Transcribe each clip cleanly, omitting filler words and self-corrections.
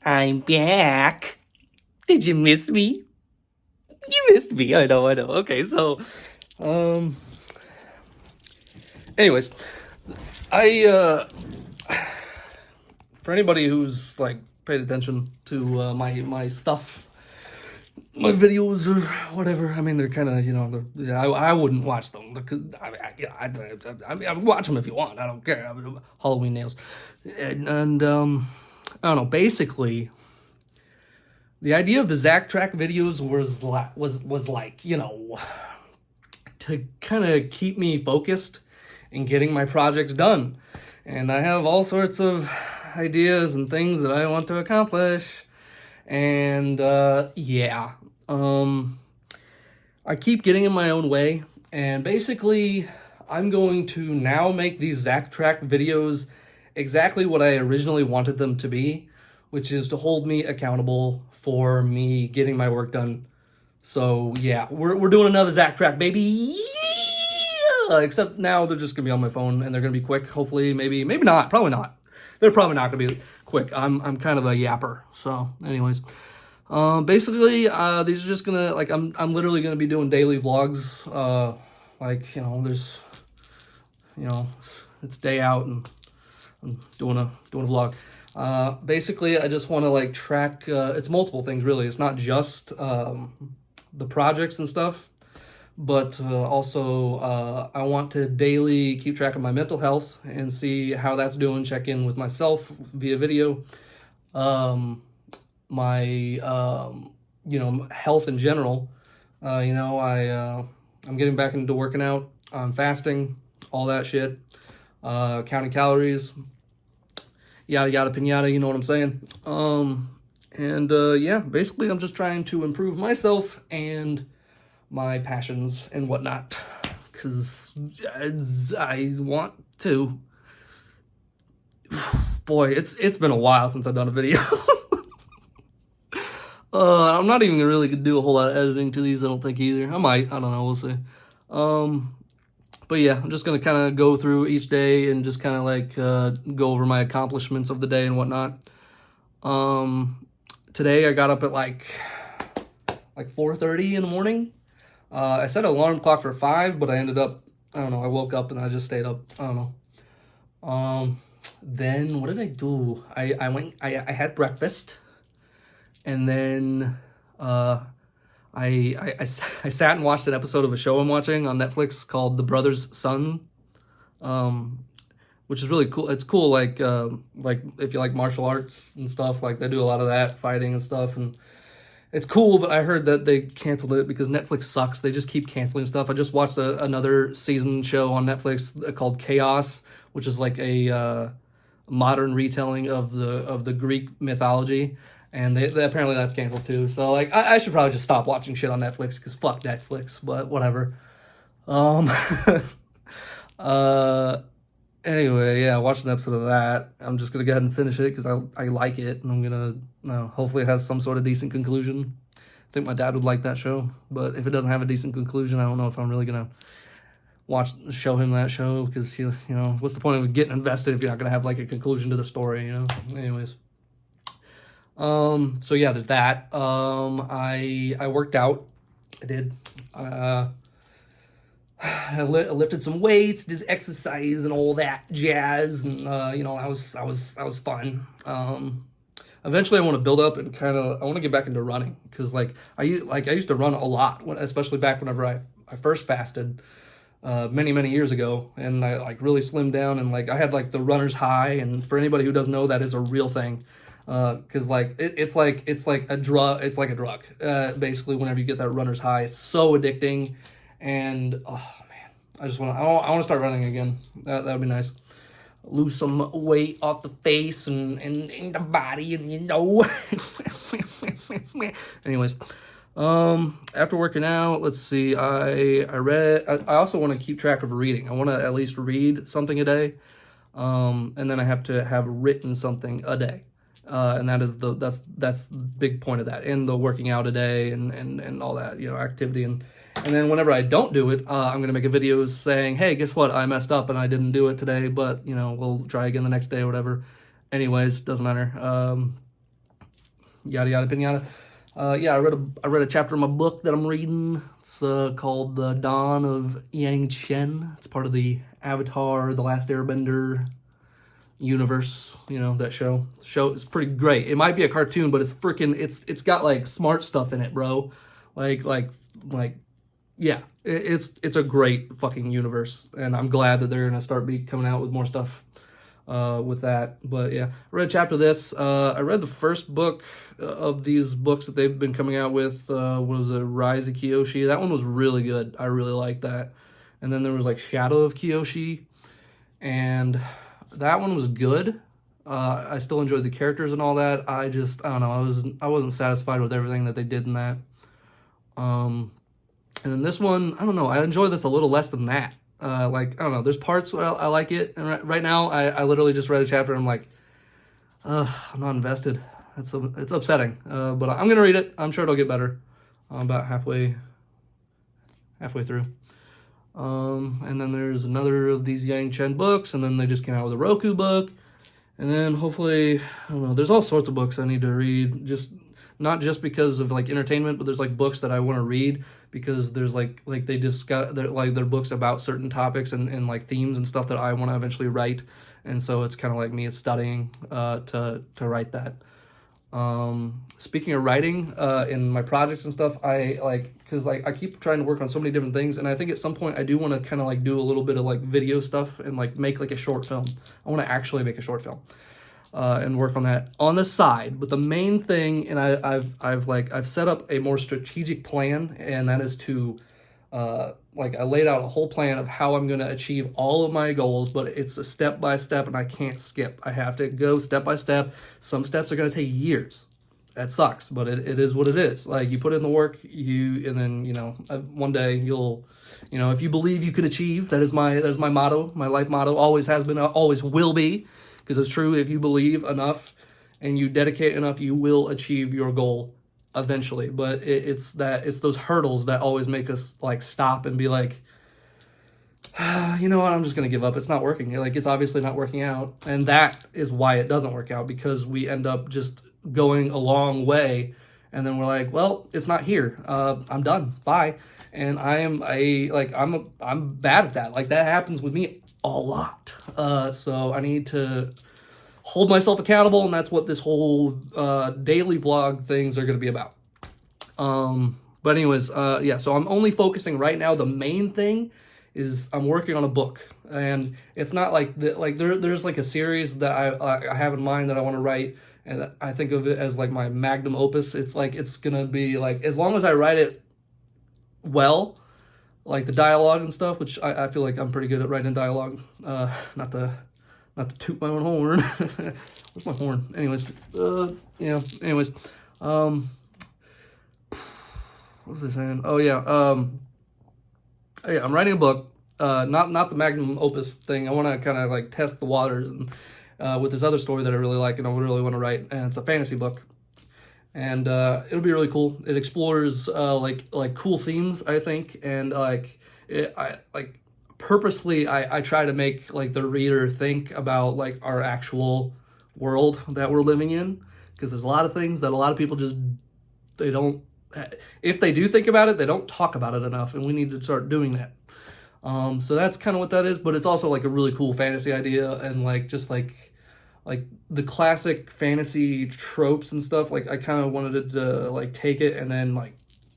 I'm back. Did you miss me? You missed me. I know. Okay, so, um, anyways, I for anybody who's like paid attention to my stuff, my videos or whatever. I mean, they're kind of I wouldn't watch them because I mean, watch them if you want. I don't care. I mean, Halloween nails, and I don't know. Basically, the idea of the Zack track videos was like, to kind of keep me focused and getting my projects done. And I have all sorts of ideas and things that I want to accomplish. And yeah, I keep getting in my own way. And basically, I'm going to now make these Zack track videos exactly what I originally wanted them to be, which is to hold me accountable for me getting my work done. So yeah, we're doing another Zack track, baby. Yeah! Except now they're just gonna be on my phone and they're gonna be quick. Hopefully, maybe not. Probably not. They're probably not gonna be quick. I'm kind of a yapper. So, anyways, basically, these are just gonna I'm literally gonna be doing daily vlogs. There's it's day out and I'm doing a vlog. Basically, I just want to like track. It's multiple things really. It's not just the projects and stuff, but also I want to daily keep track of my mental health and see how that's doing. Check in with myself via video. My health in general. I'm getting back into working out. I'm fasting, all that shit. Counting calories. Yada yada pinata, you know what I'm saying? Yeah, basically I'm just trying to improve myself and my passions and whatnot, because I want to. Boy, it's been a while since I've done a video. I'm not even really gonna do a whole lot of editing to these, I don't think either. I might, I don't know, we'll see. But yeah, I'm just going to kind of go through each day and just kind of like go over my accomplishments of the day and whatnot. Today I got up at like 4:30 in the morning. I set an alarm clock for 5, but I ended up, I don't know, I woke up and I just stayed up. I don't know. Then what did I do? I had breakfast, and then I sat and watched an episode of a show I'm watching on Netflix called The Brothers' Son, which is really cool. It's cool, like if you like martial arts and stuff, like they do a lot of that, fighting and stuff, and it's cool. But I heard that they canceled it because Netflix sucks. They just keep canceling stuff. I just watched another season show on Netflix called Chaos, which is like a modern retelling of the Greek mythology. And they apparently that's canceled too. So like I should probably just stop watching shit on Netflix because fuck Netflix. But whatever. Anyway, yeah, I watched an episode of that. I'm just gonna go ahead and finish it because I like it, and I'm gonna hopefully it has some sort of decent conclusion. I think my dad would like that show, but if it doesn't have a decent conclusion, I don't know if I'm really gonna show him that show, because what's the point of getting invested if you're not gonna have like a conclusion to the story, Anyways. So yeah, there's that. I worked out. I did. I lifted some weights, did exercise and all that jazz, and that was fun. Eventually I want to build up and I want to get back into running, because I used to run a lot, especially back whenever I first fasted many years ago, and I really slimmed down, and I had the runner's high. And for anybody who doesn't know, that is a real thing. Because it's like a drug. It's like a drug. Basically, whenever you get that runner's high, it's so addicting. And oh man, I want to start running again. That would be nice. Lose some weight off the face and the body, and Anyways, after working out, let's see. I also want to keep track of reading. I want to at least read something a day. And then I have to have written something a day. And that's the big point of that, and the working out a day and all that, activity. And then whenever I don't do it, I'm going to make a video saying, hey, guess what? I messed up and I didn't do it today, but, we'll try again the next day or whatever. Anyways, doesn't matter. yada yada pinata. Yeah, I read a chapter of my book that I'm reading. It's called The Dawn of Yang Chen. It's part of the Avatar: The Last Airbender universe. You know, that show. The show is pretty great. It might be a cartoon, but it's got like smart stuff in it, bro. Like yeah, it's a great fucking universe, and I'm glad that they're gonna start coming out with more stuff with that. But yeah, I read a chapter of this. I read the first book of these books that they've been coming out with. What was it, Rise of Kyoshi? That one was really good. I really liked that. And then there was like Shadow of Kyoshi, and that one was good. I still enjoyed the characters and all that. I don't know. I wasn't satisfied with everything that they did in that. And then this one, I don't know. I enjoy this a little less than that. Like, I don't know. There's parts where I like it. And right now, I literally just read a chapter and I'm like, I'm not invested. It's upsetting. But I'm going to read it. I'm sure it'll get better. I'm about halfway through. And then there's another of these Yang Chen books. And then they just came out with a Roku book. And then hopefully, I don't know. There's all sorts of books I need to read. Not just because of like entertainment, but there's like books that I want to read because there's like they discuss they're books about certain topics and like themes and stuff that I want to eventually write, and so it's kind of like me studying to write that. Speaking of writing in my projects and stuff, because I keep trying to work on so many different things, and I think at some point I do want to kind of like do a little bit of like video stuff and like make like a short film. I want to actually make a short film. And work on that on the side. But the main thing, and I've set up a more strategic plan, and that is to I laid out a whole plan of how I'm going to achieve all of my goals, but it's a step by step, and I can't skip. I have to go step by step. Some steps are going to take years. That sucks, but it is what it is. Like, you put in the work, and then, one day you'll, if you believe you can achieve. That is my motto, my life motto. Always has been, always will be. Because it's true, if you believe enough and you dedicate enough, you will achieve your goal eventually. But it's those hurdles that always make us like stop and be like, you know what, I'm just gonna give up. It's not working. Like, it's obviously not working out, and that is why it doesn't work out, because we end up just going a long way, and then we're like, well, it's not here. I'm done. Bye. And I'm bad at that. Like, that happens with me a lot. So I need to hold myself accountable, and that's what this whole daily vlog things are going to be about. But anyways, yeah, so I'm only focusing right now. The main thing is I'm working on a book, and it's not like there's like a series that I have in mind that I want to write, and I think of it as like my magnum opus. It's like, it's gonna be like, as long as I write it well, like the dialogue and stuff, which I feel like I'm pretty good at writing dialogue. Not to toot my own horn. Where's my horn? Anyways, yeah. Anyways, what was I saying? Oh yeah. Yeah, I'm writing a book. Not the magnum opus thing. I want to kind of like test the waters and with this other story that I really like and I really want to write, and it's a fantasy book. And it'll be really cool. It explores like cool themes, I think, and purposely I try to make like the reader think about like our actual world that we're living in, because there's a lot of things that a lot of people just, they don't, if they do think about it, they don't talk about it enough, and we need to start doing that. So that's kind of what that is, but it's also like a really cool fantasy idea, and like just like the classic fantasy tropes and stuff. Like, I kind of wanted it to like take it and then like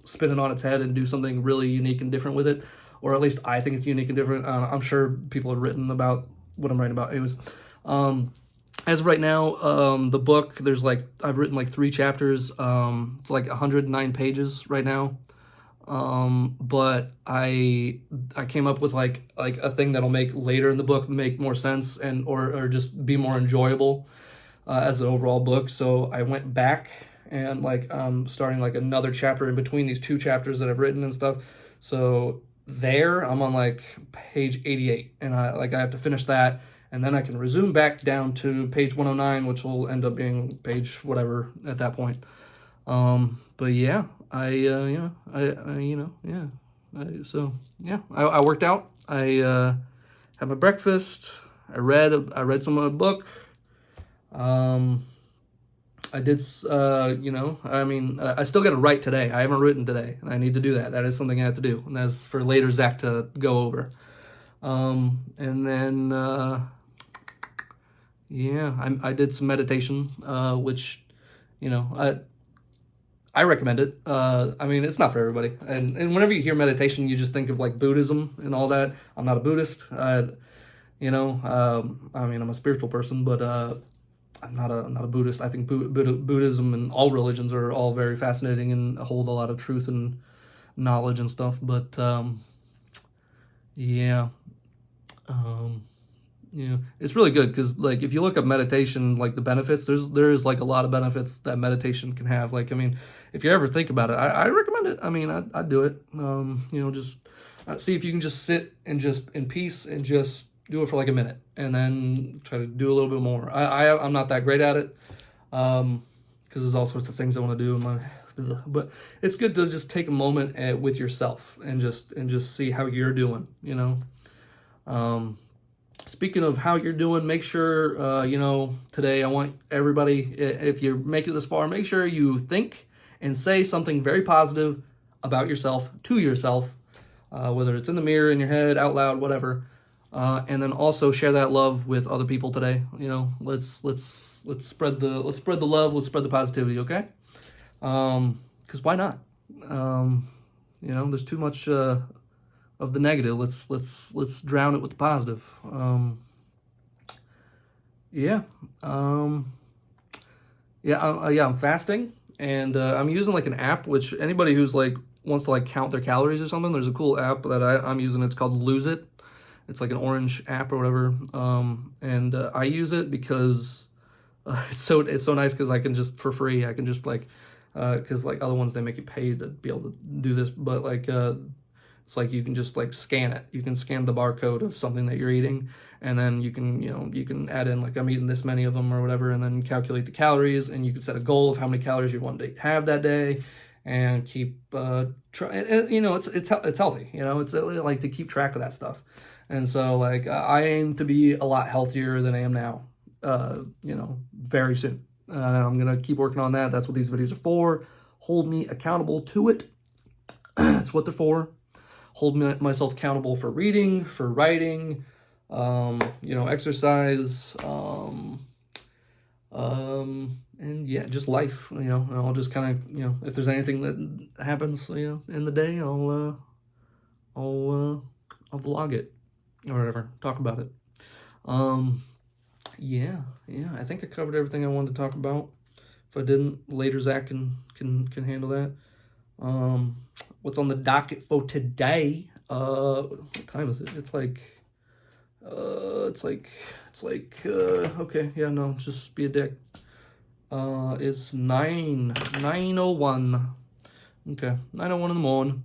spin it on its head and do something really unique and different with it, or at least I think it's unique and different. I'm sure people have written about what I'm writing about. Anyways, as of right now, the book, there's like, I've written like 3 chapters. It's like 109 pages right now. But I came up with like a thing that'll make later in the book make more sense, and or just be more enjoyable as an overall book. So I went back and like starting like another chapter in between these 2 chapters that I've written and stuff. So there I'm on like page 88, and I have to finish that, and then I can resume back down to page 109, which will end up being page whatever at that point. But yeah, I worked out. I had my breakfast. I read some of the book. I I did, you know, I mean, I still got to write today. I haven't written today, and I need to do that. That is something I have to do, and that's for later Zach to go over. And then, yeah, I did some meditation, which, you know, I recommend it. I mean, it's not for everybody. And whenever you hear meditation, you just think of like Buddhism and all that. I'm not a Buddhist. You know, I mean, I'm a spiritual person, but I'm not a Buddhist. I think Buddhism and all religions are all very fascinating and hold a lot of truth and knowledge and stuff. But yeah. Um, Yeah, it's really good because like if you look up meditation, like the benefits, there's like a lot of benefits that meditation can have. Like I mean, if you ever think about it, I recommend it. I mean, I'd do it. You know, just see if you can just sit and just in peace and just do it for like a minute, and then try to do a little bit more. I'm not that great at it, because there's all sorts of things I want to do in my. But it's good to just take a moment with yourself and just see how you're doing. You know. Speaking of how you're doing, make sure, you know, today I want everybody, if you're making it this far, make sure you think and say something very positive about yourself, to yourself, whether it's in the mirror, in your head, out loud, whatever. And then also share that love with other people today. You know, let's spread the love, let's spread the positivity, okay? Because why not? You know, there's too much of the negative. Let's drown it with the positive. Yeah. Yeah, I'm fasting, and I'm using like an app, which anybody who's like wants to like count their calories or something, there's a cool app that I'm using. It's called Lose It. It's like an orange app or whatever. And I use it because it's so nice because I can just for free. I can just like because like other ones they make you pay to be able to do this, but like it's like you can just like scan it. You can scan the barcode of something that you're eating, and then you can add in like I'm eating this many of them or whatever, and then calculate the calories, and you can set a goal of how many calories you want to have that day, and keep you know it's healthy. You know, it's like to keep track of that stuff, and so like I aim to be a lot healthier than I am now. You know, very soon. I'm gonna keep working on that. That's what these videos are for. Hold me accountable to it. That's what they're for. Hold myself accountable for reading, for writing, you know, exercise, and yeah, just life, you know. And I'll just kind of, you know, if there's anything that happens, you know, in the day, I'll vlog it or whatever, talk about it. Yeah, I think I covered everything I wanted to talk about. If I didn't, later Zach can handle that. What's on the docket for today? What time is it? It's like okay, yeah, no, just be a dick. It's 9:01. Okay, 9:01 in the morning.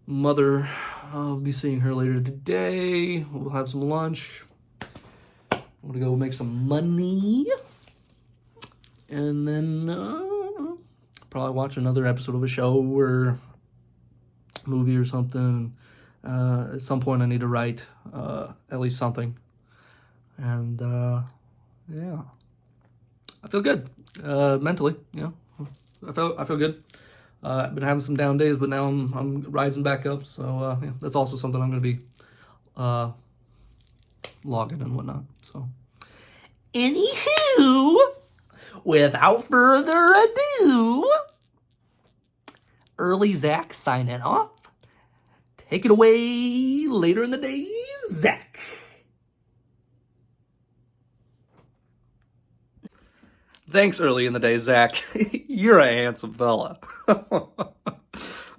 Mother, I'll be seeing her later today. We'll have some lunch. I'm gonna go make some money. And then, probably watch another episode of a show or movie or something. At some point I need to write at least something. And yeah, I feel good mentally. You know, I feel good. I've been having some down days, but now I'm rising back up. So yeah, that's also something I'm going to be logging and whatnot. So anywho, without further ado, early Zack signing off. Take it away later in the day, Zack. Thanks, early in the day, Zack. You're a handsome fella.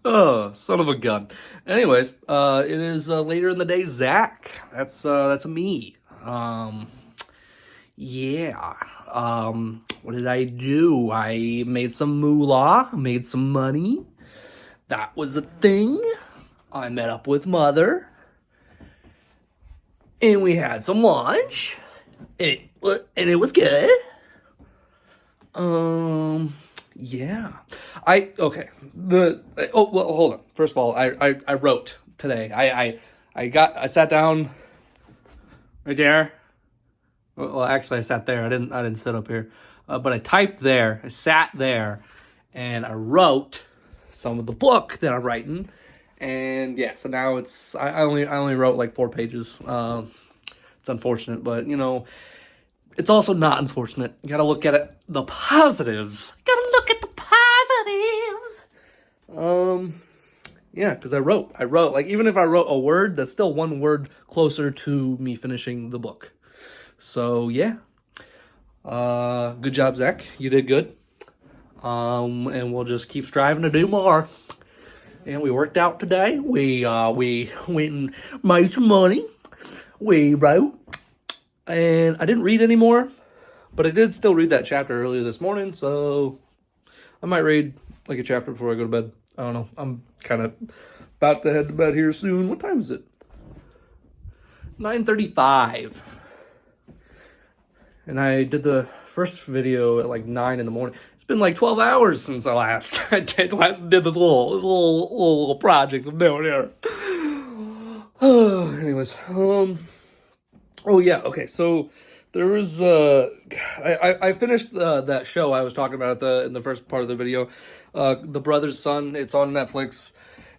Oh, son of a gun. Anyways, it is later in the day, Zack. That's me. Yeah. What did I do? I made some moolah, made some money. That was the thing. I met up with Mother, and we had some lunch. And it was good. Yeah. Okay. Hold on. First of all, I wrote today. I sat down right there. Well, actually, I sat there. I didn't sit up here. but I typed there, I sat there, and I wrote some of the book that I'm writing. And yeah, so now I only wrote like 4 pages. It's unfortunate, but you know, it's also not unfortunate. You gotta look at the positives. Gotta look at the positives. Yeah, because I wrote. Like, even if I wrote a word, that's still one word closer to me finishing the book. So yeah. Good job, Zack. You did good. And we'll just keep striving to do more. And we worked out today. We went and made some money. We wrote. And I didn't read anymore, but I did still read that chapter earlier this morning, so I might read like a chapter before I go to bed. I don't know. I'm kind of about to head to bed here soon. What time is it? 9:35. And I did the first video at like 9 in the morning. It's been like 12 hours since I did this little project I'm doing here. Anyways, oh yeah, okay, so there was, I finished that show I was talking about in the first part of the video, The Brother's Son. It's on Netflix,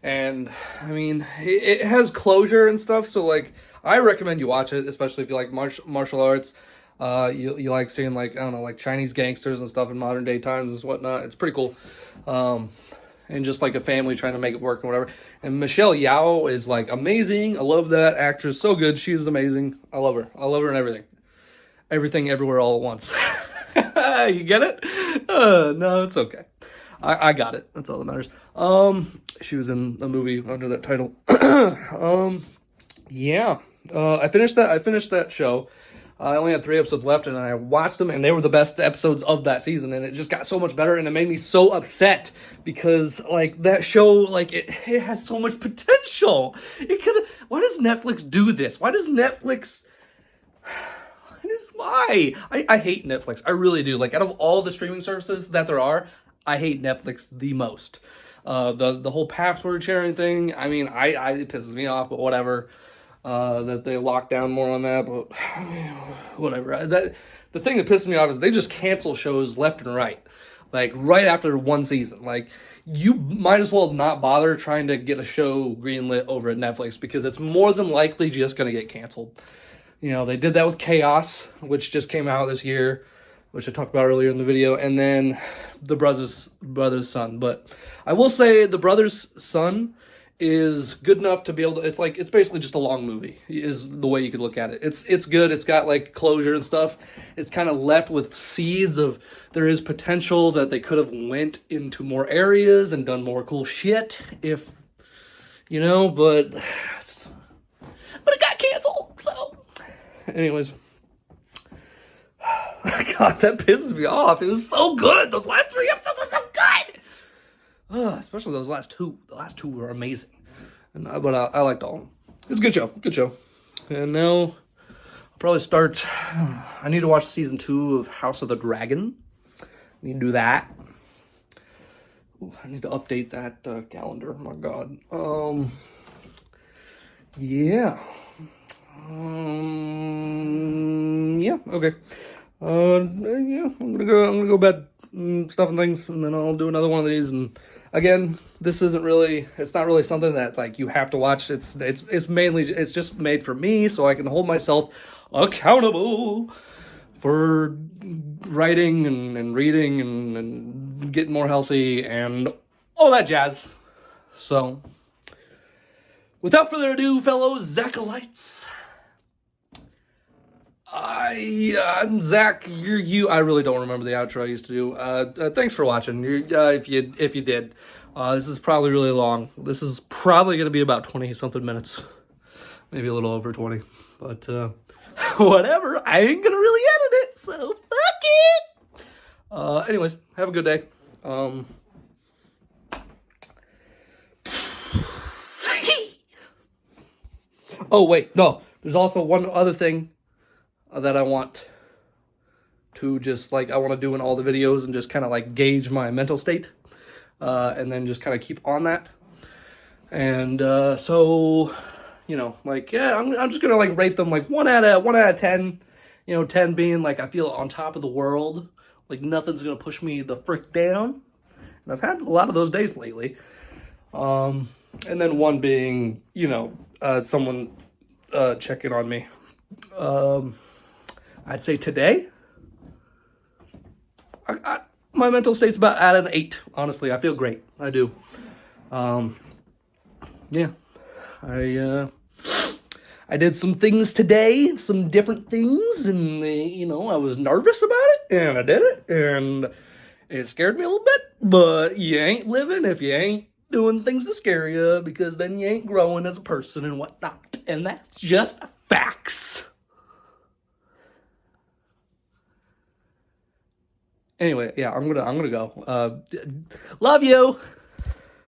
and, I mean, it has closure and stuff, so, like, I recommend you watch it, especially if you like martial arts. You like seeing, like, I don't know, like, Chinese gangsters and stuff in modern day times and whatnot. It's pretty cool. And just like a family trying to make it work and whatever. And Michelle Yeoh is like amazing. I love that actress. So good. She is amazing. I love her. I love her in everything. Everything, everywhere, all at once. You get it? No, it's okay. I got it. That's all that matters. She was in a movie under that title. Yeah. I finished that show. I only had 3 episodes left, and I watched them, and they were the best episodes of that season, and it just got so much better, and it made me so upset, because, like, that show, like, it has so much potential. Why does Netflix do this? Why does Netflix... Why? I hate Netflix. I really do. Like, out of all the streaming services that there are, I hate Netflix the most. The whole password sharing thing, I mean, it pisses me off, but whatever. That they lock down more on that, but whatever. The thing that pisses me off is they just cancel shows left and right, like right after one season. Like, you might as well not bother trying to get a show greenlit over at Netflix, because it's more than likely just going to get canceled. You know, they did that with Chaos, which just came out this year, which I talked about earlier in the video, and then The Brother's Son. But I will say The Brother's Son is good enough to be able to, it's basically just a long movie, is the way you could look at it. It's good. It's got like closure and stuff. It's kind of left with seeds of, there is potential that they could have went into more areas and done more cool shit if, you know, but it got canceled, so. Anyways. God, that pisses me off. It was so good. Those last 3 episodes were so good. Especially those last 2. The last 2 were amazing. But I liked all of them. It's a good show. Good show. And now I'll probably start. I need to watch season 2 of House of the Dragon. I need to do that. Ooh, I need to update that calendar. Oh my God. Yeah. Yeah. Okay. Yeah. I'm gonna go bed. Stuff and things, and then I'll do another one of these. And again, it's not really something that like you have to watch. It's mainly, it's just made for me, so I can hold myself accountable for writing and reading and getting more healthy and all that jazz. So without further ado, fellow Zackalites, I'm Zach. You're you. I really don't remember the outro I used to do. Thanks for watching. If you did, this is probably really long. This is probably going to be about 20 something minutes, maybe a little over 20. But whatever. I ain't gonna really edit it, so fuck it. Anyways, have a good day. Oh wait, no. There's also one other thing that I want to just, like, I want to do in all the videos and just kind of, like, gauge my mental state, and then just kind of keep on that. And, so, you know, like, yeah, I'm just gonna, like, rate them, like, 1 out of 10, you know, 10 being, like, I feel on top of the world, Like nothing's gonna push me the frick down. And I've had a lot of those days lately. And then one being, someone checking on me. I'd say today, my mental state's about at an 8. Honestly, I feel great. I do. Yeah, I did some things today, some different things, and I was nervous about it, and I did it, and it scared me a little bit. But you ain't living if you ain't doing things that scare you, because then you ain't growing as a person and whatnot, and that's just facts. Anyway, yeah, I'm gonna go. Love you.